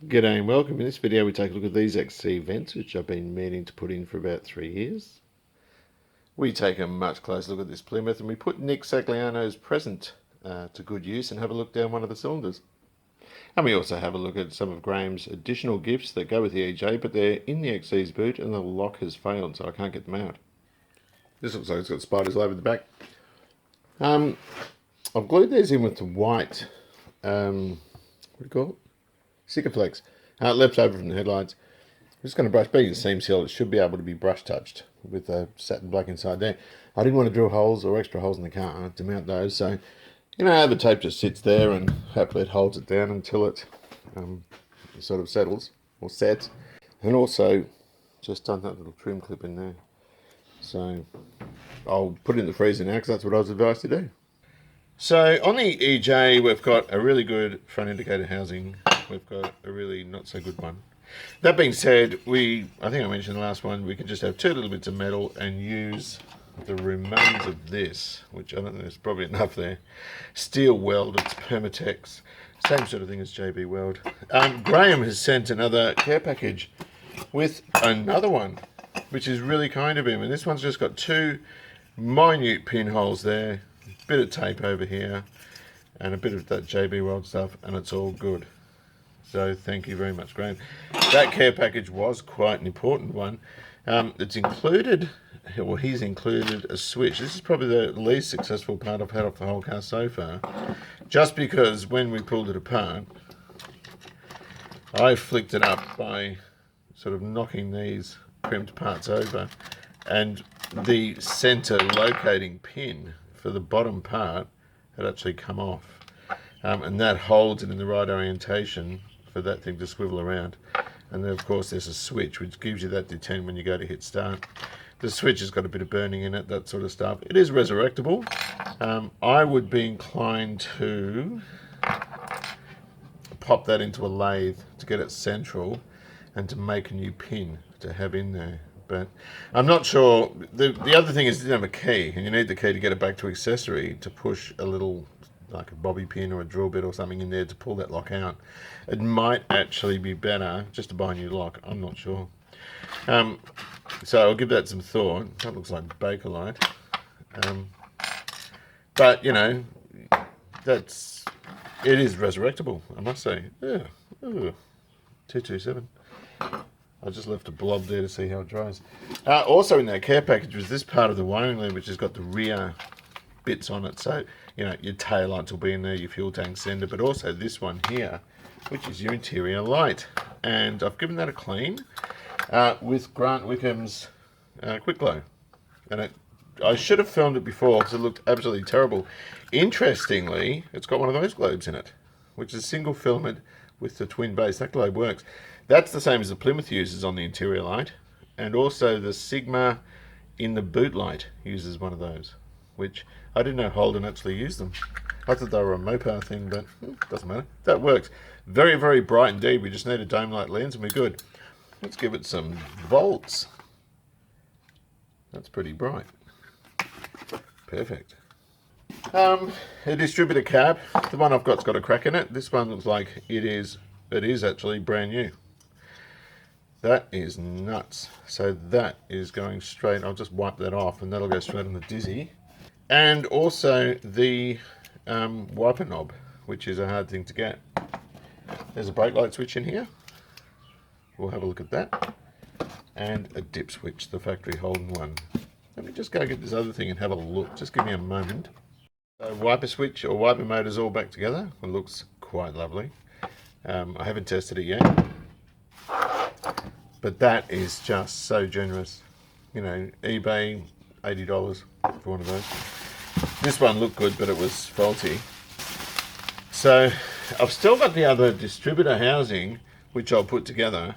G'day and welcome. In this video we take a look at these XC vents which I've been meaning to put in for about 3 years. We take a much closer look at this Plymouth and we put Nick Sagliano's present to good use and have a look down one of the cylinders. And we also have a look at some of Graham's additional gifts that go with the EJ, but they're in the XC's boot and the lock has failed, so I can't get them out. This looks like it's got spiders all over the back. I've glued these in with the white, what do you call it? Sikaflex, left over from the headlights. I'm just going to brush, being a seam seal, it should be able to be brush touched with a satin black inside there. I didn't want to drill holes or extra holes in the car to mount those, so the tape just sits there and hopefully it holds it down until it sort of settles or sets. And also just done that little trim clip in there. So I'll put it in the freezer now because that's what I was advised to do. So on the EJ, we've got a really good front indicator housing. We've got a really not so good one. That being said, I think I mentioned the last one, we can just have two little bits of metal and use the remains of this, which I don't think there's probably enough there. Steel weld, it's Permatex, same sort of thing as JB Weld. Graham has sent another care package with another one, which is really kind of him. And this one's just got two minute pinholes there, a bit of tape over here, and a bit of that JB Weld stuff, and it's all good. So thank you very much, Graham. That care package was quite an important one. It's included, well, he's included a switch. This is probably the least successful part I've had off the whole car so far, just because when we pulled it apart, I flicked it up by sort of knocking these crimped parts over, and the center locating pin for the bottom part had actually come off. And that holds it in the right orientation for that thing to swivel around. And then of course there's a switch which gives you that detent when you go to hit start. The switch has got a bit of burning in it, that sort of stuff. It is resurrectable. I would be inclined to pop that into a lathe to get it central and to make a new pin to have in there. But I'm not sure. The other thing is it didn't have a key, and you need the key to get it back to accessory to push a little, like a bobby pin or a drill bit or something in there to pull that lock out. It might actually be better just to buy a new lock. I'm not sure. So I'll give that some thought. That looks like Bakelite. But it is resurrectable, I must say. Yeah. Ooh. 227. I just left a blob there to see how it dries. Also in that care package was this part of the wiring loom, which has got the rear bits on it. So, your tail lights will be in there, your fuel tank sender, but also this one here, which is your interior light. And I've given that a clean with Grant Wickham's Quick Glow. And I should have filmed it before because it looked absolutely terrible. Interestingly, it's got one of those globes in it, which is single filament with the twin base. That globe works. That's the same as the Plymouth uses on the interior light. And also the Sigma in the boot light uses one of those, which I didn't know Holden actually used them. I thought they were a Mopar thing, but doesn't matter. That works. Very, very bright indeed. We just need a dome light lens and we're good. Let's give it some volts. That's pretty bright. Perfect. A distributor cab. The one I've got's got a crack in it. This one looks like it is actually brand new. That is nuts. So that is going straight. I'll just wipe that off and that'll go straight on the Dizzy. And also the wiper knob, which is a hard thing to get. There's a brake light switch in here. We'll have a look at that. And a dip switch, the factory Holden one. Let me just go get this other thing and have a look. Just give me a moment. So wiper switch or wiper motor's all back together. It looks quite lovely. I haven't tested it yet. But that is just so generous. eBay, $80 for one of those. This one looked good, but it was faulty. So I've still got the other distributor housing, which I'll put together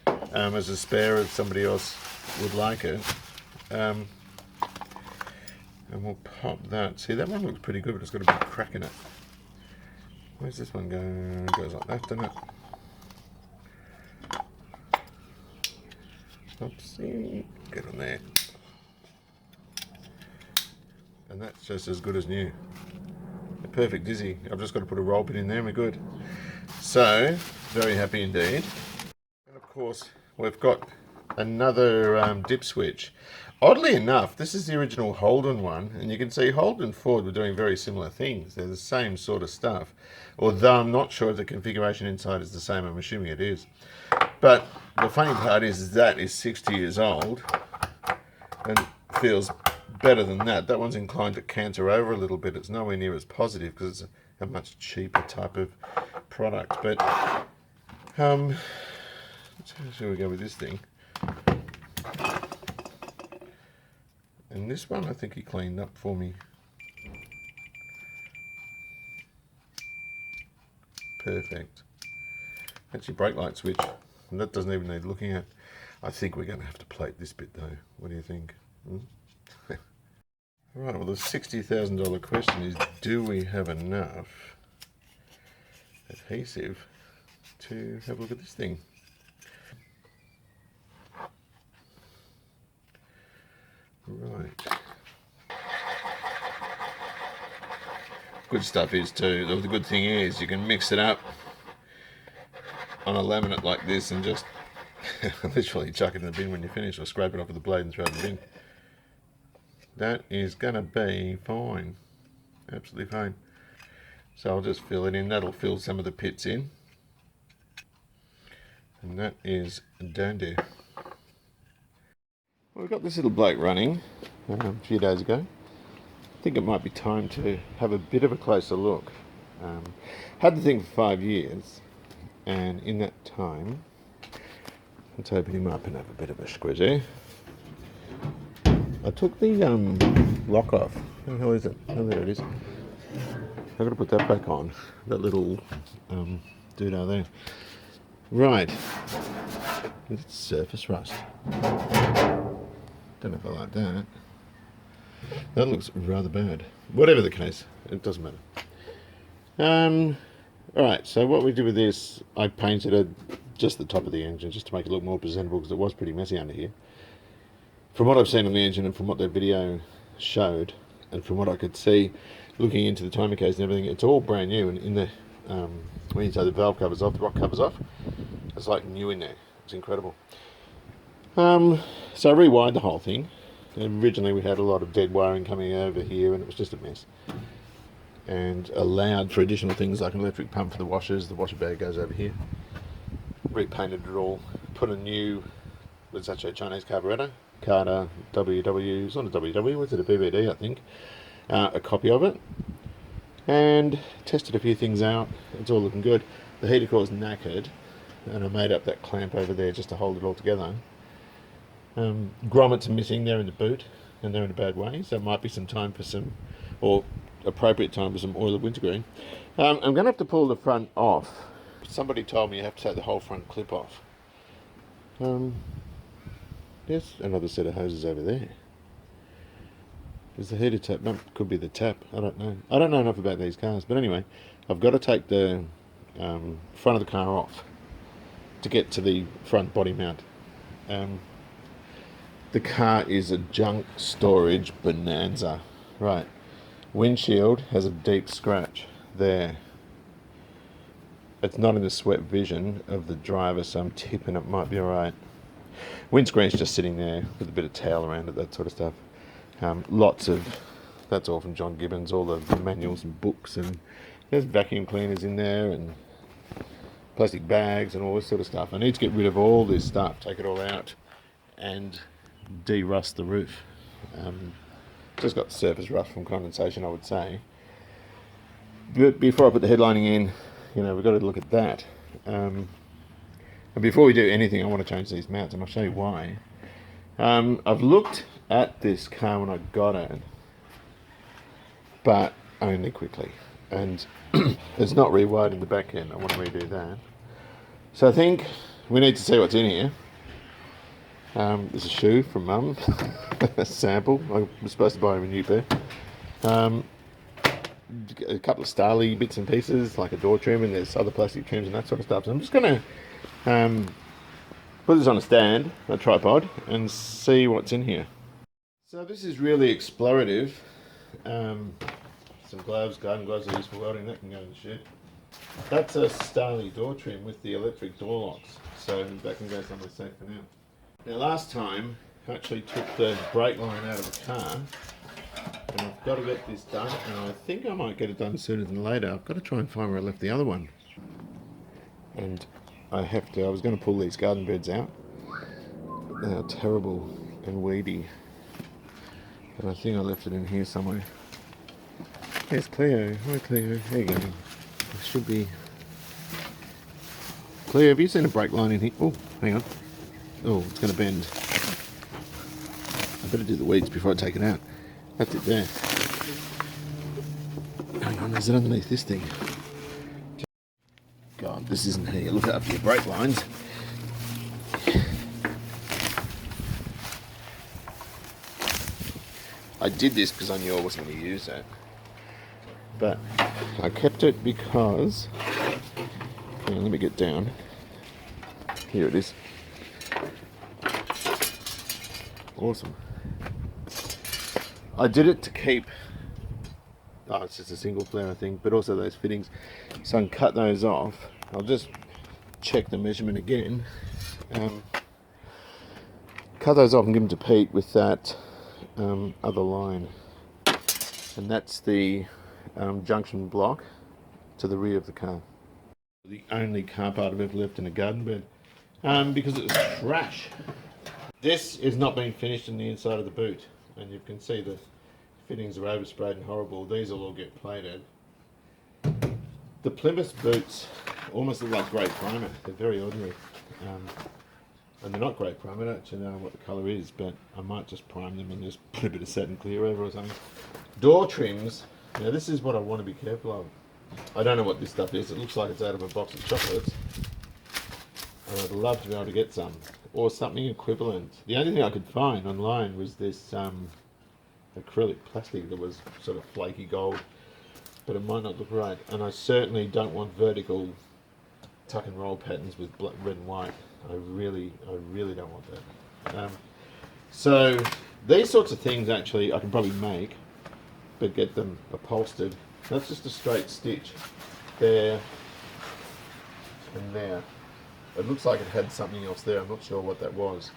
as a spare if somebody else would like it. And we'll pop that. See, that one looks pretty good, but it's got a big crack in it. Where's this one go? It goes like that, doesn't it? Oopsie. Get on there. And that's just as good as new. A perfect Dizzy. I've just got to put a roll pin in there and we're good. So Very happy indeed. And of course, we've got another dip switch. Oddly enough, this is the original Holden one, and you can see Holden and Ford were doing very similar things. They're the same sort of stuff, although I'm not sure if the configuration inside is the same. I'm assuming it is. But the funny part is that is 60 years old and feels better than that. That one's inclined to canter over a little bit. It's nowhere near as positive because it's a much cheaper type of product. But how should we go with this thing? And this one I think he cleaned up for me. Perfect. Actually, brake light switch. And that doesn't even need looking at. I think we're going to have to plate this bit though. What do you think? Right, well the $60,000 question is, do we have enough adhesive to have a look at this thing? Right. Good stuff is too, the good thing is you can mix it up on a laminate like this and just literally chuck it in the bin when you finish, or scrape it off with a blade and throw it in the bin. That is gonna be fine, absolutely fine. So I'll just fill it in. That'll fill some of the pits in, and that is done there. Well, we've got this little bloke running a few days ago. I think it might be time to have a bit of a closer look. Had the thing for 5 years, and in that time, let's open him up and have a bit of a squizzy. I took the lock off. Where the hell is it? Oh, there it is. I've got to put that back on. That little doodah there. Right. It's surface rust. Don't know if I like that. That looks rather bad. Whatever the case, it doesn't matter. Alright, so what we did with this, I painted just the top of the engine just to make it look more presentable because it was pretty messy under here. From what I've seen on the engine and from what the video showed, and from what I could see looking into the timing case and everything, it's all brand new. And in the when you take the valve covers off, the rock covers off, it's like new in there. It's incredible. So I rewired the whole thing. And originally we had a lot of dead wiring coming over here and it was just a mess. And allowed for additional things like an electric pump for the washers. The washer bag goes over here. Repainted it all. Put a new, what's that, Chinese carburetor? Carter WW, it's not a WW, was it a BBD, I think. A copy of it. And tested a few things out. It's all looking good. The heater core's knackered. And I made up that clamp over there just to hold it all together. Grommets are missing, they're in the boot. And they're in a bad way. So it might be some time for some, or appropriate time for some oil of wintergreen. I'm going to have to pull the front off. Somebody told me you have to take the whole front clip off. There's another set of hoses over there. Is the heater tap? No, could be the tap. I don't know. I don't know enough about these cars. But anyway, I've got to take the front of the car off to get to the front body mount. The car is a junk storage bonanza. Right. Windshield has a deep scratch there. It's not in the swept vision of the driver, so I'm tipping it might be alright. Windscreen's just sitting there with a bit of towel around it, that sort of stuff. Lots of, that's all from John Gibbons, all the manuals and books, and there's vacuum cleaners in there and plastic bags and all this sort of stuff. I need to get rid of all this stuff, take it all out and de-rust the roof. Just got surface rust from condensation, I would say. But before I put the headlining in, we've got to look at that. And before we do anything, I want to change these mounts, and I'll show you why. I've looked at this car when I got it, but only quickly. And it's not rewired in the back end. I want to redo that. So I think we need to see what's in here. There's a shoe from Mum, a sample. I was supposed to buy him a new pair. A couple of Starly bits and pieces, like a door trim, and there's other plastic trims and that sort of stuff. So I'm just going to put this on a stand, a tripod, and see what's in here. So this is really explorative. Some gloves, garden gloves are used for welding, that can go in the shed. That's a Starley door trim with the electric door locks, so that can go somewhere safe for now. Now last time I actually took the brake line out of the car, and I've got to get this done, and I think I might get it done sooner than later. I've got to try and find where I left the other one. And I was going to pull these garden beds out, but they are terrible and weedy. And I think I left it in here somewhere. Here's Cleo. Hi Cleo. There you go. There should be... Cleo, have you seen a brake line in here? Oh, hang on. Oh, it's going to bend. I better do the weeds before I take it out. That's it there. Hang on, is it underneath this thing? God, this isn't how you look after your brake lines. I did this because I knew I wasn't going to use that. But I kept it because... Hang on, let me get down. Here it is. Awesome. I did it to keep... Oh, it's just a single flare, I think, but also those fittings. So I can cut those off. I'll just check the measurement again. Cut those off and give them to Pete with that other line. And that's the junction block to the rear of the car. The only car part I've ever left in a garden bed. Because it was trash. This is not being finished in the inside of the boot. And you can see the fittings are oversprayed and horrible. These will all get plated. The Plymouth boots almost look like grey primer. They're very ordinary. And they're not grey primer. I don't actually know what the colour is, but I might just prime them and just put a bit of satin clear over or something. Door trims. Now this is what I want to be careful of. I don't know what this stuff is. It looks like it's out of a box of chocolates. And I'd love to be able to get some. Or something equivalent. The only thing I could find online was this acrylic plastic that was sort of flaky gold. But it might not look right. And I certainly don't want vertical tuck and roll patterns with red and white. I really don't want that. So these sorts of things actually I can probably make, but get them upholstered. That's just a straight stitch there and there. It looks like it had something else there. I'm not sure what that was.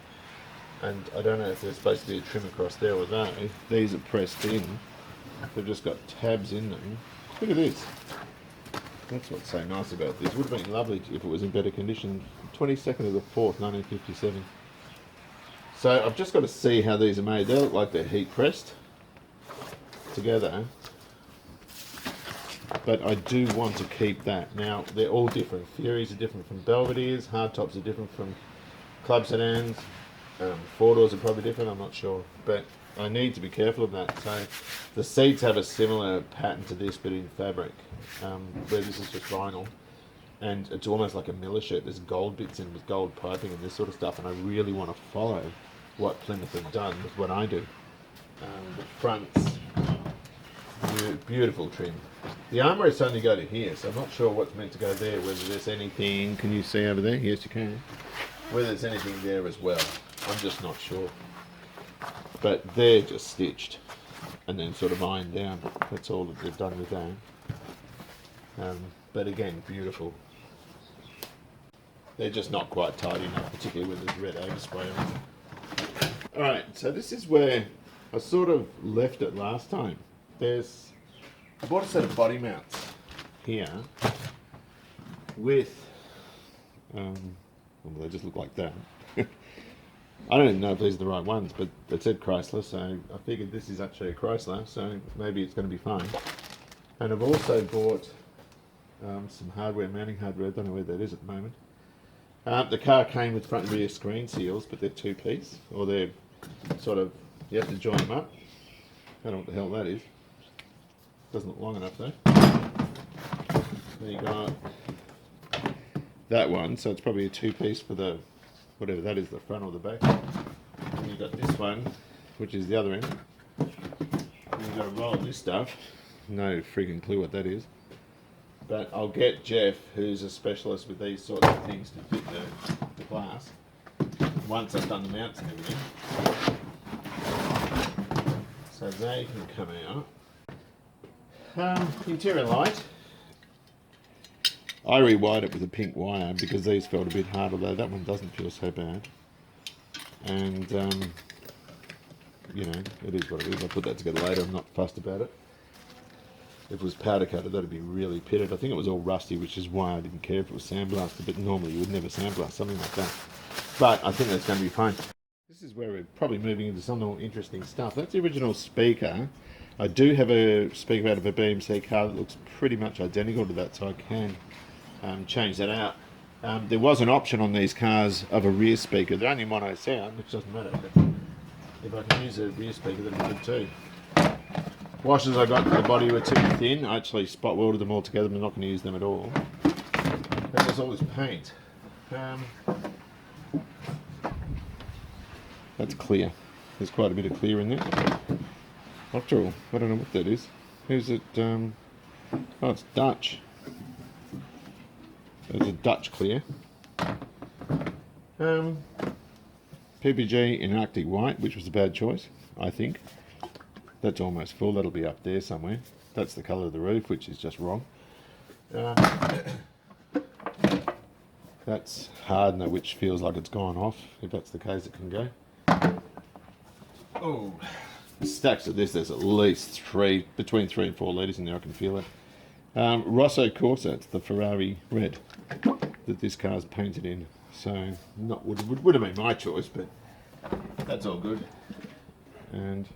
And I don't know if there's supposed to be a trim across there or that. These are pressed in. They've just got tabs in them. Look at this. That's what's so nice about this. Would have been lovely if it was in better condition. 22nd of the 4th, 1957. So I've just got to see how these are made. They look like they're heat pressed together. But I do want to keep that. Now, they're all different. Furies are different from Belvederes. Hardtops are different from club sedans. Four doors are probably different, I'm not sure. But I need to be careful of that. So the seats have a similar pattern to this, but in fabric, where this is just vinyl. And it's almost like a Miller shirt. There's gold bits in with gold piping and this sort of stuff. And I really want to follow what Plymouth have done with what I do. The fronts, beautiful trim. The armrests only go to here, so I'm not sure what's meant to go there, whether there's anything, can you see over there? Yes, you can. Whether there's anything there as well. I'm just not sure. But they're just stitched and then sort of ironed down. That's all that they've done with that. But again, beautiful. They're just not quite tight enough, particularly with this red overspray on them. Alright, so this is where I sort of left it last time. I bought a set of body mounts here with, well, they just look like that. I don't even know if these are the right ones, but it said Chrysler, so I figured this is actually a Chrysler, so maybe it's going to be fine. And I've also bought some hardware, mounting hardware. I don't know where that is at the moment. The car came with front and rear screen seals, but they're two-piece, or they're sort of, you have to join them up. I don't know what the hell that is. Doesn't look long enough though. Then you got that one, so it's probably a two-piece for the, whatever that is, the front or the back. And you got this one, which is the other end. And you've got to roll this stuff. No freaking clue what that is. But I'll get Jeff, who's a specialist with these sorts of things, to fit the glass once I've done the mounts and everything. So they can come out. Interior light. I rewired it with a pink wire because these felt a bit hard, although that one doesn't feel so bad. And, you know, it is what it is. I'll put that together later. I'm not fussed about it. If it was powder coated, that'd be really pitted. I think it was all rusty, which is why I didn't care if it was sandblasted, but normally you would never sandblast something like that. But I think that's going to be fine. This is where we're probably moving into some more interesting stuff. That's the original speaker. I do have a speaker out of a BMC car that looks pretty much identical to that, so I can change that out. There was an option on these cars of a rear speaker. They're only mono sound, which doesn't matter. But if I can use a rear speaker, that'd be good too. Washers I got for the body were too thin. I actually spot welded them all together, but I'm not going to use them at all. And there's all this paint. That's clear. There's quite a bit of clear in there. After all, I don't know what that is. Who's it? Oh, it's Dutch. There's a Dutch clear. PPG in Arctic White, which was a bad choice, I think. That's almost full. That'll be up there somewhere. That's the colour of the roof, which is just wrong. That's hardener, which feels like it's gone off. If that's the case, it can go. Oh, stacks of this. There's at least between 3 and 4 litres in there. I can feel it. Rosso Corsa, it's the Ferrari red that this car's painted in. So, would have been my choice, but that's all good. And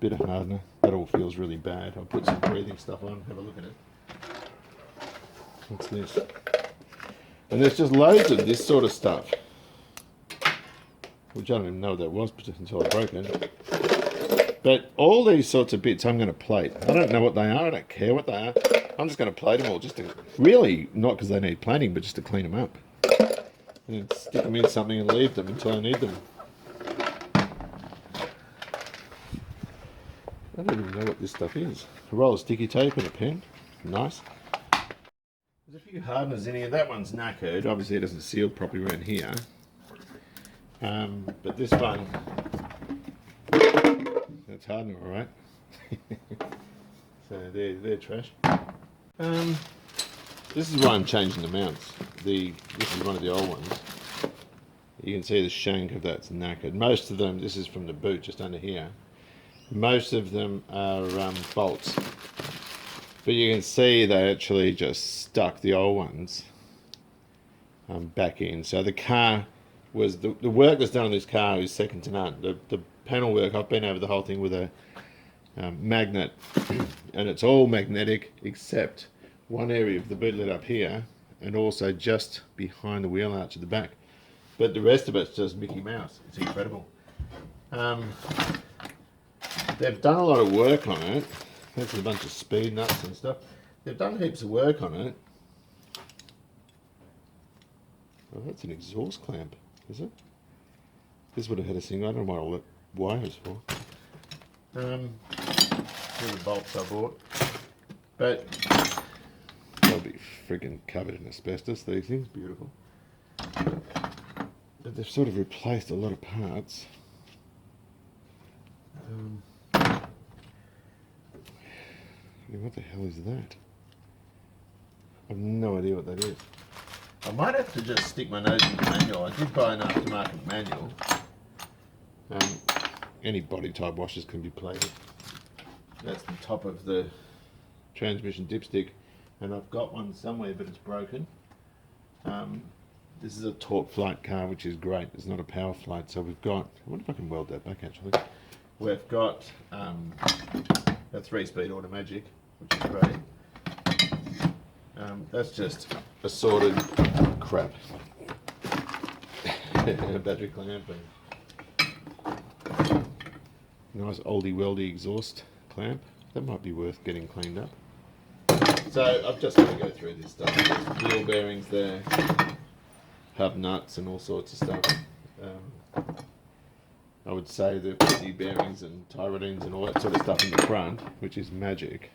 bit of hardener. That all feels really bad. I'll put some breathing stuff on. Have a look at it. What's this? And there's just loads of this sort of stuff, which I don't even know what that was until I broke it. But all these sorts of bits I'm going to plate. I don't know what they are. I don't care what they are. I'm just going to plate them all, just to really, not because they need plating, but just to clean them up. And then stick them in something and leave them until I need them. I don't even know what this stuff is. A roll of sticky tape and a pen. Nice. There's a few hardeners in here. That one's knackered. Obviously it doesn't seal properly around here. But this one, that's hardener, alright. So they're trash. This is why I'm changing the mounts. This is one of the old ones. You can see the shank of that's knackered. Most of them, this is from the boot just under here. Most of them are bolts. But you can see they actually just stuck the old ones back in. So the car was, the work that's done on this car is second to none. The panel work, I've been over the whole thing with a magnet, and it's all magnetic except one area of the boot lid up here, and also just behind the wheel arch at the back. But the rest of it's just Mickey Mouse. It's incredible. They've done a lot of work on it. There's a bunch of speed nuts and stuff. They've done heaps of work on it. Oh, that's an exhaust clamp, is it? This would have had a thing. I don't know what all that wire is for. Here are the bolts I bought. But they'll be friggin' covered in asbestos, these things. Beautiful. But they've sort of replaced a lot of parts. What the hell is that? I have no idea what that is. I might have to just stick my nose in the manual. I did buy an aftermarket manual. Any body type washers can be plated. That's the top of the transmission dipstick, and I've got one somewhere, but it's broken. This is a torque flight car, which is great. It's not a power flight, so we've got, I wonder if I can weld that back actually. We've got a 3-speed automagic, which is great. That's just assorted crap. Battery clamp and nice oldie weldy exhaust clamp. That might be worth getting cleaned up. So I've just got to go through this stuff. There's wheel bearings there, hub nuts and all sorts of stuff. I would say the new bearings and tyrolines and all that sort of stuff in the front, which is magic.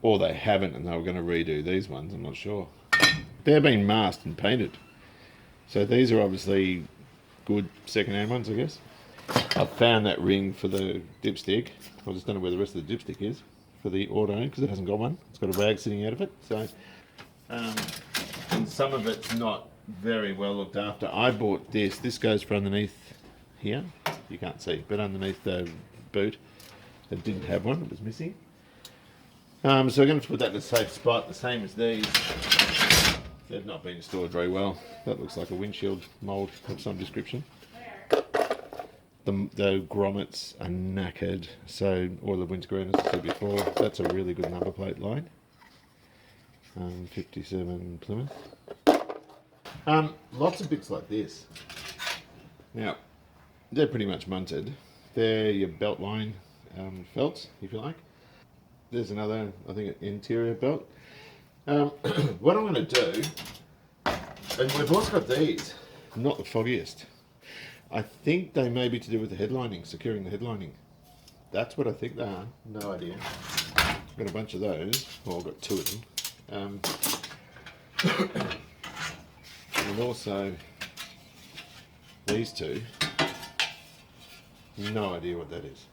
Or they haven't and they were going to redo these ones, I'm not sure. They're being masked and painted. So these are obviously good second-hand ones, I guess. I've found that ring for the dipstick. I just don't know where the rest of the dipstick is for the auto, because it hasn't got one. It's got a rag sitting out of it. So And some of it's not very well looked after. I bought this. This goes for underneath here. You can't see, but underneath the boot, it didn't have one. It was missing. So we're going to put that in a safe spot, the same as these. They've not been stored very well. That looks like a windshield mould of some description. The grommets are knackered, so oil of windscreen, as I said before, that's a really good number plate line. 57 Plymouth. Lots of bits like this. Now, they're pretty much munted. They're your belt line felts, if you like. There's another, I think, an interior belt. What I'm going to do, and we've also got these, not the foggiest. I think they may be to do with the headlining, securing the headlining. That's what I think they are. No idea. I've got a bunch of those. Well, I've got two of them. And also these two. No idea what that is.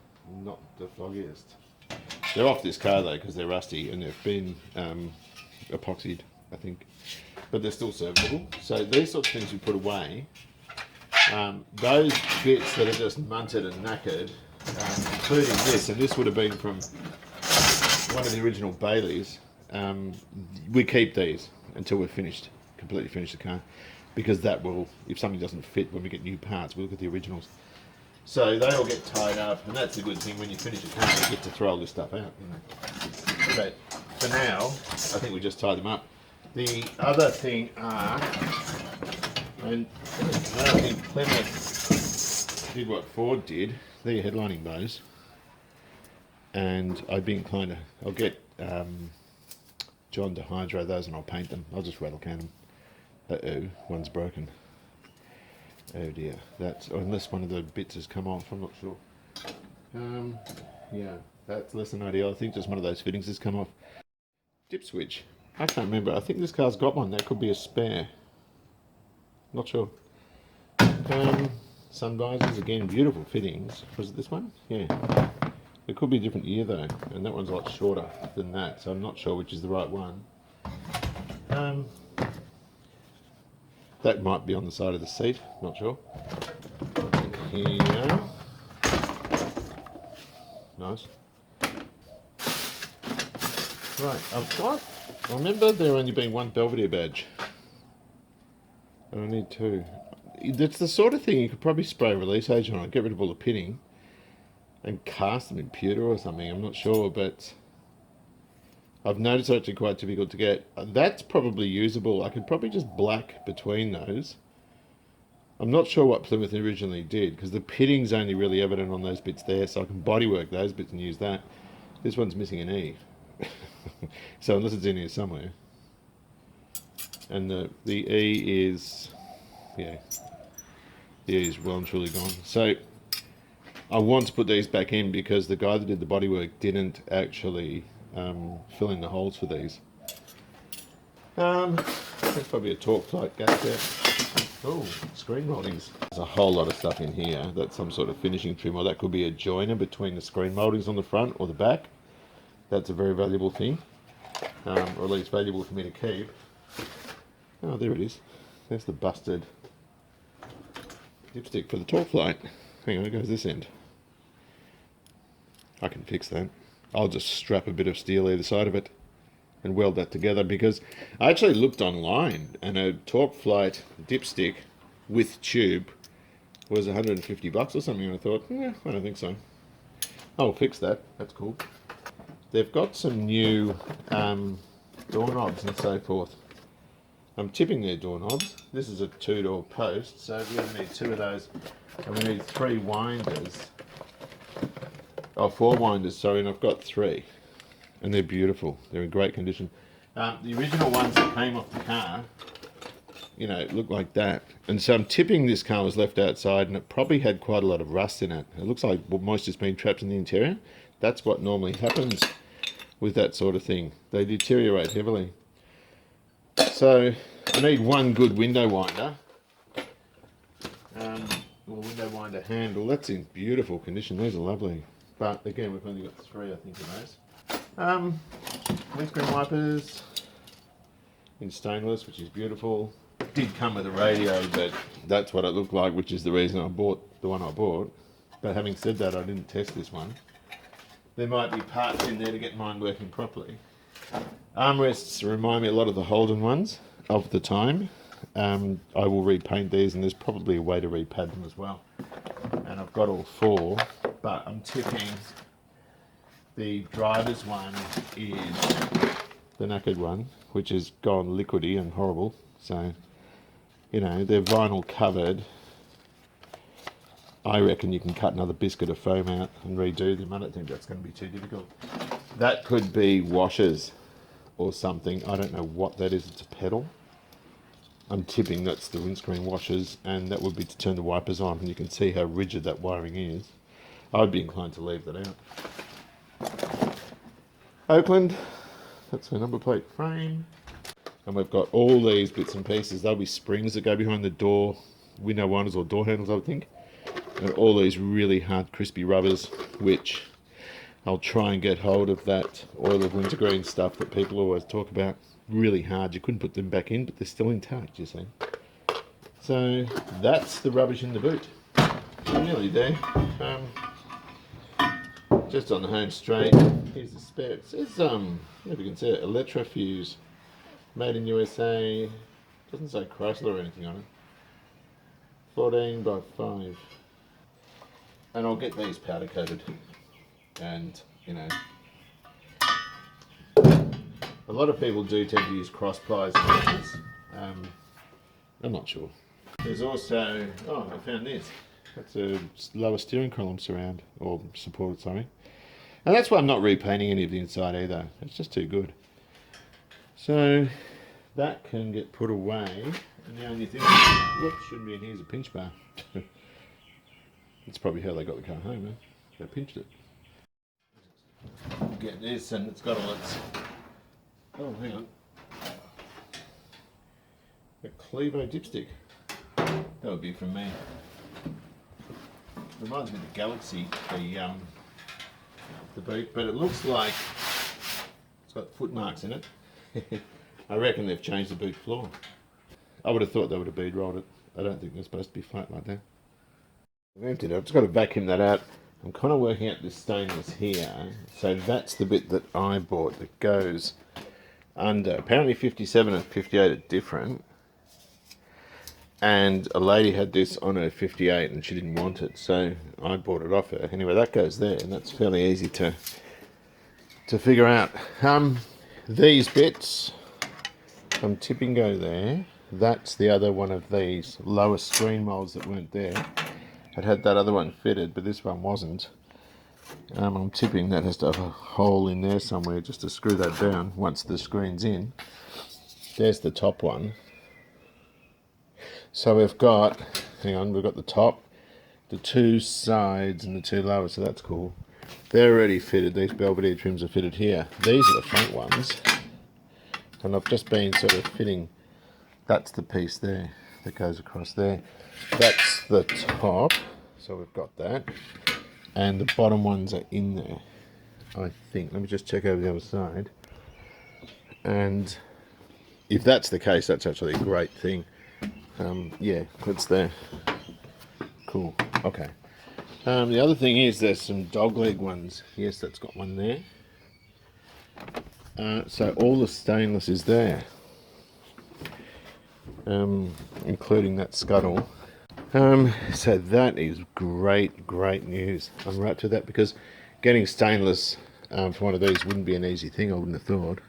Not the foggiest. They're off this car though because they're rusty and they've been epoxied, I think. But they're still serviceable. So these sorts of things we put away. Those bits that are just munted and knackered, including this, and this would have been from one of the original Baileys, we keep these until we're finished, completely finished the car, because that will, if something doesn't fit when we get new parts, we look at the originals. So they all get tied up, and that's a good thing when you finish a car, you get to throw all this stuff out. You know. But for now, I think we just tie them up. The other thing are, and I think Plymouth did what Ford did. They're your headlining bows, and I'd be inclined to. I'll get John to hydro those, and I'll paint them. I'll just rattle can them. One's broken. Oh dear. That's unless one of the bits has come off. I'm not sure. Yeah, that's less than ideal. I think just one of those fittings has come off. Dip switch. I can't remember. I think this car's got one. That could be a spare. Not sure. Sun visors, again, beautiful fittings. Was it this one? Yeah. It could be a different year though, and that one's a lot shorter than that, so I'm not sure which is the right one. That might be on the side of the seat, not sure. And here. Nice. Right, I've got, I remember there only being one Belvedere badge. And I need two. That's the sort of thing you could probably spray release agent on it, get rid of all the pitting, and cast them in pewter or something. I'm not sure, but I've noticed it's actually quite difficult to get. That's probably usable. I could probably just black between those. I'm not sure what Plymouth originally did, because the pitting's only really evident on those bits there, so I can bodywork those bits and use that. This one's missing an E. So unless it's in here somewhere. And the E is, yeah, the E is well and truly gone. So I want to put these back in because the guy that did the bodywork didn't actually fill in the holes for these. There's probably a torque light gap there. Oh, screen moldings. There's a whole lot of stuff in here. That's some sort of finishing trim, or that could be a joiner between the screen moldings on the front or the back. That's a very valuable thing, or at least valuable for me to keep. Oh, there it is. There's the busted dipstick for the torque light. Hang on, it goes this end. I can fix that. I'll just strap a bit of steel either side of it and weld that together, because I actually looked online and a torque flight dipstick with tube was $150 or something, and I thought, I don't think so. I'll fix that. That's cool. They've got some new doorknobs and so forth. I'm tipping their doorknobs. This is a 2-door post, so we're going to need 2 of those, and we need 3 winders. Oh, 4 winders, sorry, and I've got 3. And they're beautiful. They're in great condition. The original ones that came off the car, you know, look like that. And so I'm tipping this car was left outside, and it probably had quite a lot of rust in it. It looks like moisture's been trapped in the interior. That's what normally happens with that sort of thing. They deteriorate heavily. So I need 1 good window winder. Or window winder handle. That's in beautiful condition. These are lovely. But again, we've only got 3, I think, of those. Windscreen wipers. in stainless, which is beautiful. It did come with a radio, but that's what it looked like, which is the reason I bought the one I bought. But having said that, I didn't test this one. There might be parts in there to get mine working properly. Armrests remind me a lot of the Holden ones of the time. I will repaint these, and there's probably a way to repad them as well. And I've got all four, but I'm tipping the driver's one is the knackered one, which has gone liquidy and horrible. So, you know, they're vinyl covered. I reckon you can cut another biscuit of foam out and redo them. I don't think that's going to be too difficult. That could be washers or something. I don't know what that is. It's a pedal. I'm tipping that's the windscreen washers, and that would be to turn the wipers on, and you can see how rigid that wiring is. I'd be inclined to leave that out. Oakland, that's my number plate frame. And we've got all these bits and pieces. There'll be springs that go behind the door, window winders or door handles, I would think. And all these really hard, crispy rubbers, which I'll try and get hold of that oil of wintergreen stuff that people always talk about. Really hard. You couldn't put them back in, but they're still intact, you see. So that's the rubbish in the boot. I'm nearly there. Just on the home straight. Here's the spare. It says, I don't know if you can see it, Electrofuse, made in USA. Doesn't say Chrysler or anything on it. 14 by 5. And I'll get these powder coated. And, you know, a lot of people do tend to use cross plies and things. I'm not sure. There's also, oh, I found this. That's a lower steering column surround, or support, sorry. And that's why I'm not repainting any of the inside either. It's just too good. So that can get put away. And the only thing, whoops, shouldn't be in here, is a pinch bar. That's probably how they got the car home, man. They pinched it. Get this, and it's got all its, oh, hang on, a Clevo dipstick. That would be from me. Reminds me of the Galaxy, the boot, but it looks like it's got foot marks in it. I reckon they've changed the boot floor. I would have thought they would have bead rolled it. I don't think they're supposed to be flat like that. I've emptied it. I've just got to vacuum that out. I'm kind of working out this stainless here. So that's the bit that I bought that goes under. Apparently 57 and 58 are different. And a lady had this on her 58 and she didn't want it. So I bought it off her. Anyway, that goes there, and that's fairly easy to figure out. These bits, I'm tipping go there. That's the other one of these lower screen molds that weren't there. I'd had that other one fitted, but this one wasn't. I'm tipping that has to have a hole in there somewhere just to screw that down once the screen's in. There's the top one. So we've got, hang on, we've got the top, the two sides and the two lower, so that's cool. They're already fitted. These Belvedere trims are fitted here. These are the front ones. And I've just been sort of fitting, that's the piece there that goes across there. That's the top, so we've got that. And the bottom ones are in there, I think. Let me just check over the other side. And if that's the case, that's actually a great thing. Yeah, it's there. Cool, okay. The other thing is there's some dog leg ones. Yes, that's got one there. So all the stainless is there, including that scuttle. So that is great news. I'm right to that, because getting stainless for one of these wouldn't be an easy thing, I wouldn't have thought.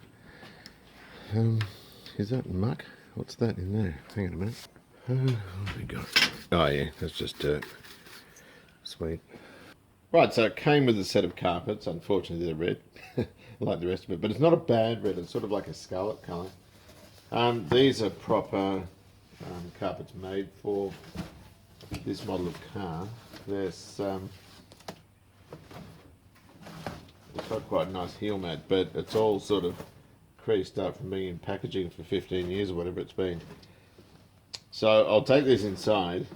Is that muck? What's that in there? Hang on a minute. What have we got? Oh yeah, that's just dirt. Sweet. Right, so it came with a set of carpets. Unfortunately they're red, like the rest of it, but it's not a bad red, it's sort of like a scarlet colour. These are proper carpets made for this model of car. There's it's got quite a nice heel mat, but it's all sort of creased up from being in packaging for 15 years or whatever it's been. So I'll take these inside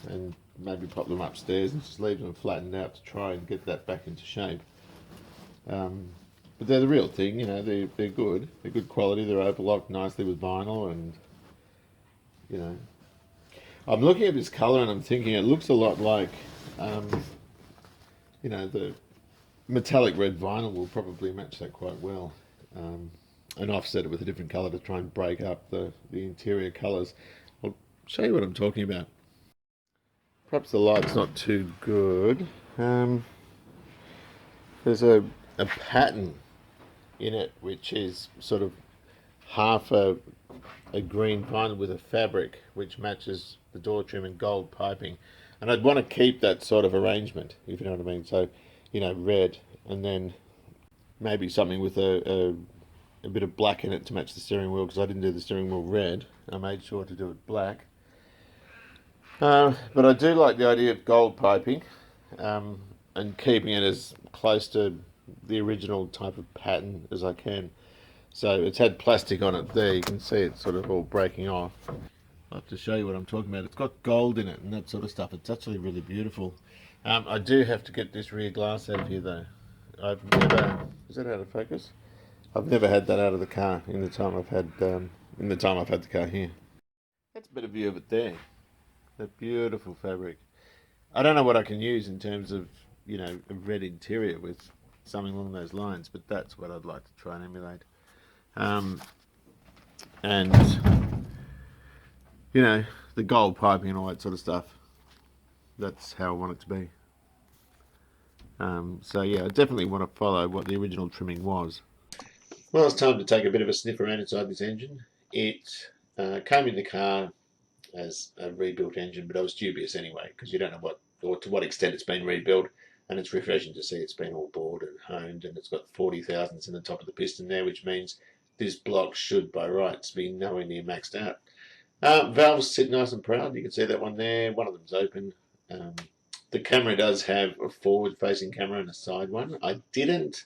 and maybe pop them upstairs and just leave them flattened out to try and get that back into shape. But But they're the real thing, you know, they're good. They're good quality, they're overlocked nicely with vinyl and, you know. I'm looking at this colour and I'm thinking it looks a lot like, you know, the metallic red vinyl will probably match that quite well. And offset it with a different colour to try and break up the interior colours. I'll show you what I'm talking about. Perhaps the light's not too good. There's a pattern in it which is sort of half a green vinyl with a fabric which matches the door trim and gold piping. And I'd want to keep that sort of arrangement, if you know what I mean. So, you know, red and then maybe something with a bit of black in it to match the steering wheel, because I didn't do the steering wheel red. I made sure to do it black. But I do like the idea of gold piping and keeping it as close to the original type of pattern as I can. So it's had plastic on it there. You can see it's sort of all breaking off. I'll have to show you what I'm talking about. It's got gold in it and that sort of stuff. It's actually really beautiful. I do have to get this rear glass out of here though. I've never... Is that out of focus? I've never had that out of the car in the time I've had the car here. That's a better view of it there. That beautiful fabric. I don't know what I can use in terms of, you know, a red interior with something along those lines, but that's what I'd like to try and emulate. And you know, the gold piping and all that sort of stuff. That's how I want it to be. So yeah, I definitely want to follow what the original trimming was. Well, it's time to take a bit of a sniff around inside this engine. It came in the car as a rebuilt engine, but I was dubious anyway, because you don't know what or to what extent it's been rebuilt, and it's refreshing to see it's been all bored and honed, and it's got 40 thousandths in the top of the piston there, which means this block should by rights be nowhere near maxed out. Valves sit nice and proud. You can see that one there. One of them's open. The camera does have a forward-facing camera and a side one. I didn't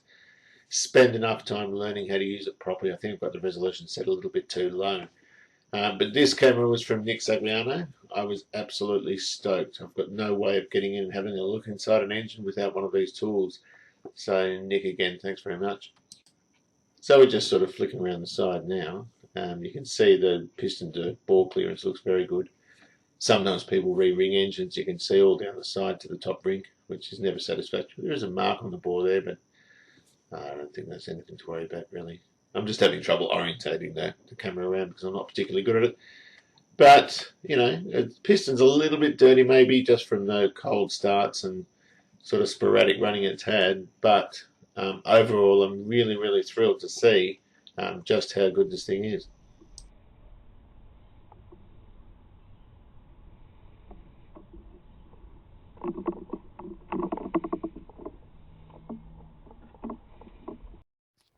spend enough time learning how to use it properly. I think I've got the resolution set a little bit too low. But this camera was from xacoupeguy. I was absolutely stoked. I've got no way of getting in and having a look inside an engine without one of these tools. So Nick, again, thanks very much. So we're just sort of flicking around the side now. You can see the piston to bore clearance looks very good. Sometimes people re-ring engines. You can see all down the side to the top ring, which is never satisfactory. There is a mark on the bore there, but I don't think that's anything to worry about, really. I'm just having trouble orientating the camera around because I'm not particularly good at it. But, you know, the piston's a little bit dirty maybe just from the cold starts and sort of sporadic running it's had. But overall, I'm really, really thrilled to see just how good this thing is.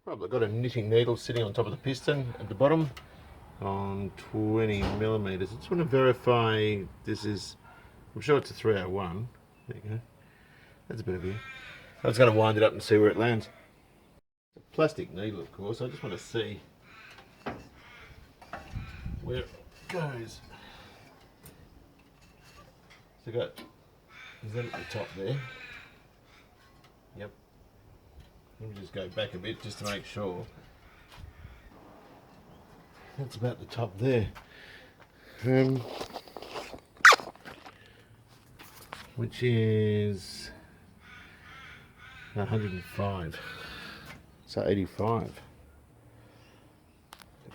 Right, I've got a knitting needle sitting on top of the piston at the bottom on 20 millimeters. I just want to verify this is, I'm sure it's a 301. There you go. That's a bit of view. I was going to wind it up and see where it lands. It's a plastic needle, of course. I just want to see where it goes. So I got, is that at the top there? Yep. Let me just go back a bit just to make sure. That's about the top there. Which is 105. So 85.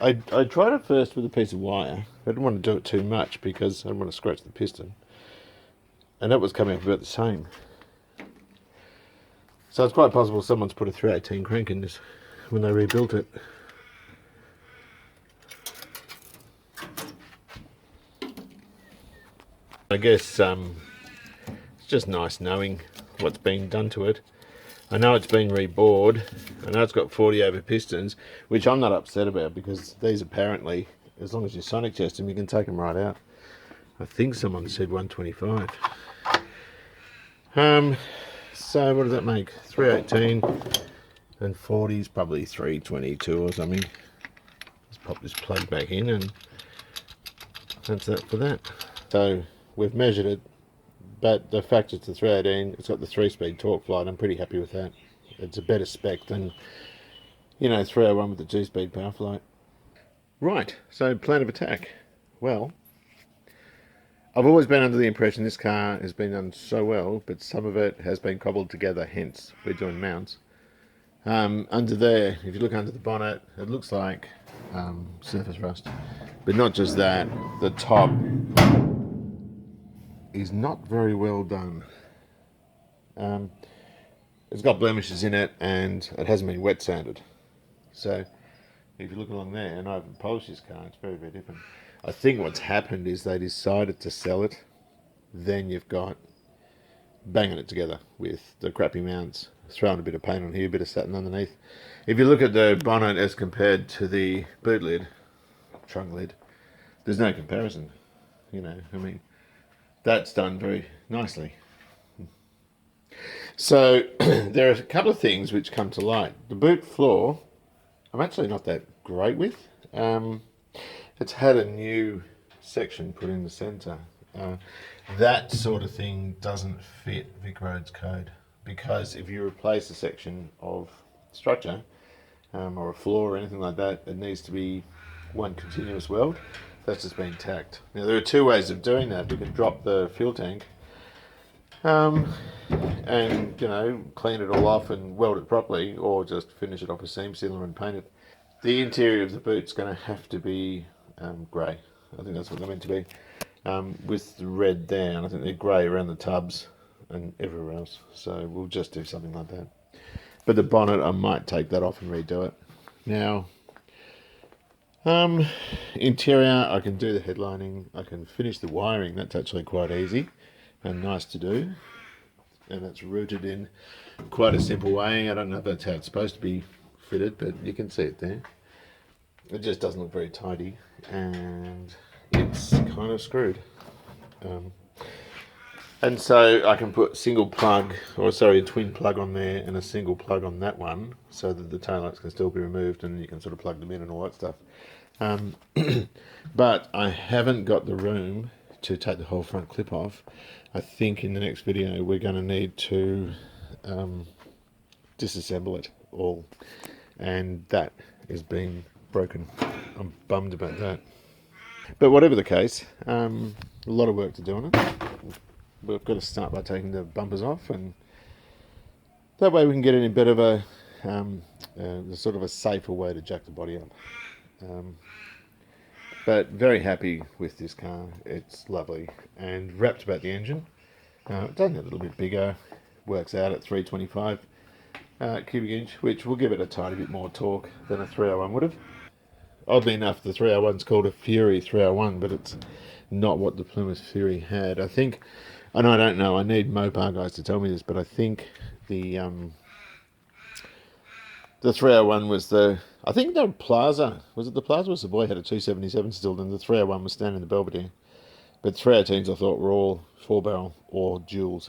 I tried it first with a piece of wire. I didn't want to do it too much because I didn't want to scratch the piston. And that was coming up about the same. So it's quite possible someone's put a 318 crank in this when they rebuilt it. I guess it's just nice knowing what's been done to it. I know it's been rebored. I know it's got 40 over pistons, which I'm not upset about because these apparently, as long as you sonic test them, you can take them right out. I think someone said 125. So what does that make? 318 and 40 is probably 322 or something. Let's pop this plug back in and that's that for that. So we've measured it, but the fact it's a 318, it's got the 3-speed torque flight. I'm pretty happy with that. It's a better spec than You know, 301 with the 2-speed power flight. Right, so plan of attack. Well, I've always been under the impression this car has been done so well, but some of it has been cobbled together, hence we're doing mounts. Under there, if you look under the bonnet, it looks like surface rust. But not just that, the top is not very well done. It's got blemishes in it and it hasn't been wet sanded. So if you look along there, and I haven't polished this car, it's very, very different. I think what's happened is they decided to sell it. Then you've got banging it together with the crappy mounts, throwing a bit of paint on here, a bit of satin underneath. If you look at the bonnet as compared to the boot lid, trunk lid, there's no comparison. You know, I mean, that's done very nicely. So there are a couple of things which come to light. The boot floor, I'm actually not that great with. It's had a new section put in the centre. That sort of thing doesn't fit Vic Roads code, because if you replace a section of structure or a floor or anything like that, it needs to be one continuous weld. That's just been tacked. Now there are two ways of doing that. You can drop the fuel tank and, you know, clean it all off and weld it properly, or just finish it off with seam sealer and paint it. The interior of the boot's going to have to be grey. I think that's what they're meant to be. With the red there, and I think they're grey around the tubs and everywhere else. So we'll just do something like that. But the bonnet, I might take that off and redo it. Now, interior, I can do the headlining. I can finish the wiring. That's actually quite easy and nice to do. And it's rooted in quite a simple way. I don't know if that's how it's supposed to be fitted, but you can see it there. It just doesn't look very tidy, and it's kind of screwed. And so I can put a twin plug on there and a single plug on that one, so that the taillights can still be removed and you can sort of plug them in and all that stuff. But I haven't got the room to take the whole front clip off. I think in the next video we're going to need to disassemble it all, and that is being broken. I'm bummed about that. But whatever the case, a lot of work to do on it. We've got to start by taking the bumpers off, and that way we can get it in a bit of a sort of a safer way to jack the body up. But very happy with this car. It's lovely, and wrapped about the engine. It does get a little bit bigger, works out at 325 cubic inch, which will give it a tiny bit more torque than a 301 would have. Oddly enough, the 301's called a Fury 301, but it's not what the Plymouth Fury had. I think, and I don't know, I need Mopar guys to tell me this, but I think the 301 was I think the Plaza, was it the Plaza or the Boy had a 277 still, and the 301 was standing in the Belvedere. But 318s I thought were all 4-barrel or dual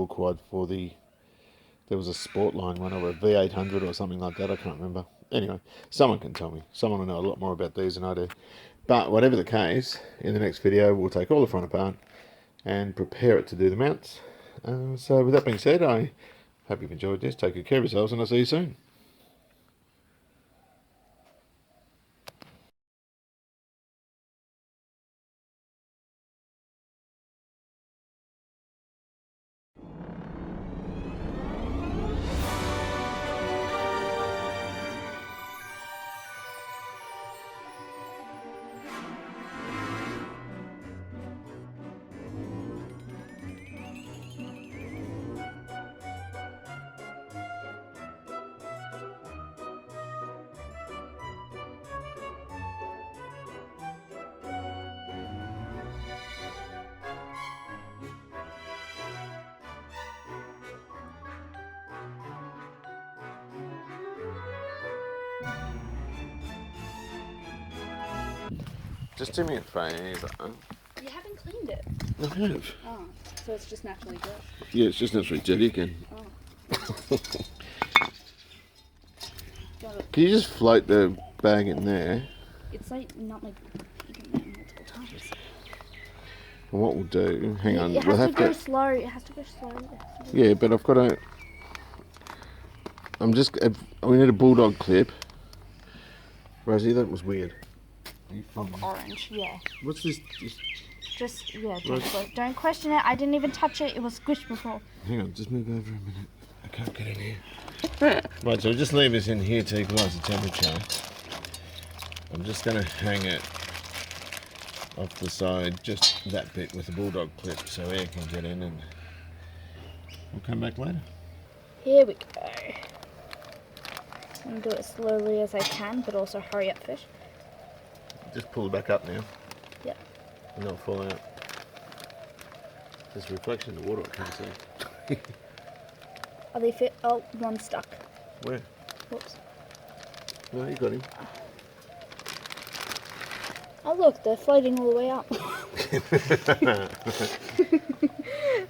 quad for there was a Sportline one or a V800 or something like that, I can't remember. Anyway, someone can tell me. Someone will know a lot more about these than I do. But whatever the case, in the next video we'll take all the front apart and prepare it to do the mounts. So with that being said, I hope you've enjoyed this. Take good care of yourselves, and I'll see you soon. Just do me a favour. You haven't cleaned it. I have. Oh, so it's just naturally dirty. Yeah, it's just naturally dirty again. Oh. Can you just float the bag in there? It's like not like eating that multiple times. And what we'll do, hang on, It we'll has have to go slow. It has to go slow. Yeah, but I've got to. We need a bulldog clip. Rosie, that was weird. Orange, yeah. What's this? Just, yeah, don't question it. I didn't even touch it. It was squished before. Hang on, just move over a minute. I can't get in here. Right, so just leave this in here to equalise the temperature. I'm just going to hang it off the side, just that bit with the bulldog clip, so air can get in, and we'll come back later. Here we go. I'm going to do it as slowly as I can, but also hurry up fish. Just pull it back up now. Yep. And it'll fall out. There's a reflection in the water, I can't see. Are they fit? Oh, one stuck. Where? Whoops. No, you got him. Oh look, they're floating all the way up.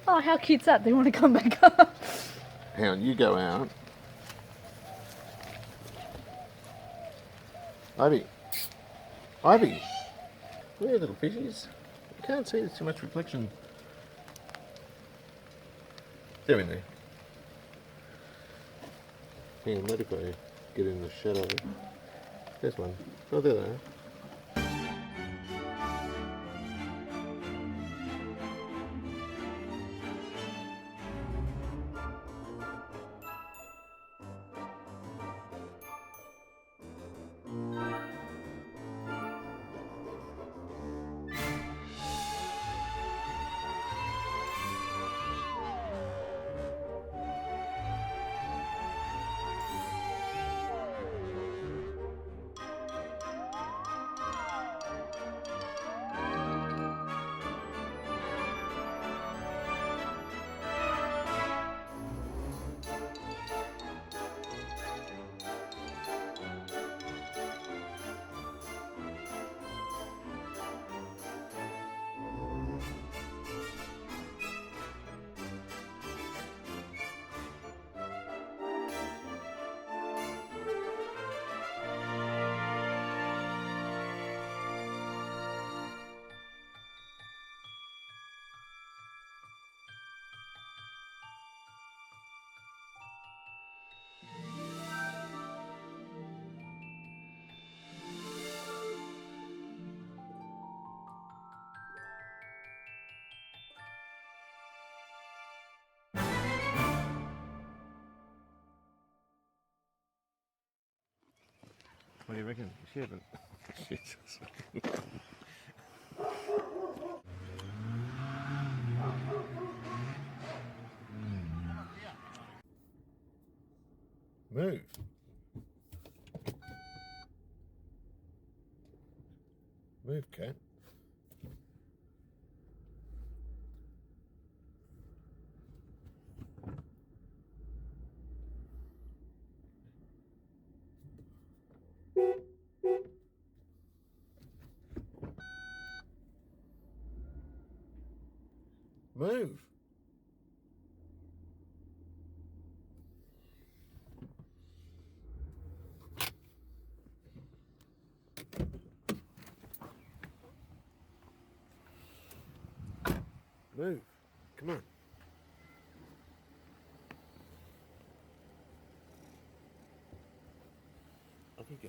Oh, how cute's that? They want to come back up. Hang on, you go out. Ivy. Ivy. Where are little fishies? I can't see, there's too much reflection. They're in there. Hang on, what if I get in the shadow? There's one. Oh, there they are. What do you reckon? She haven't. Jesus. Move. Move, cat. Move. Move. Come on. Off you go.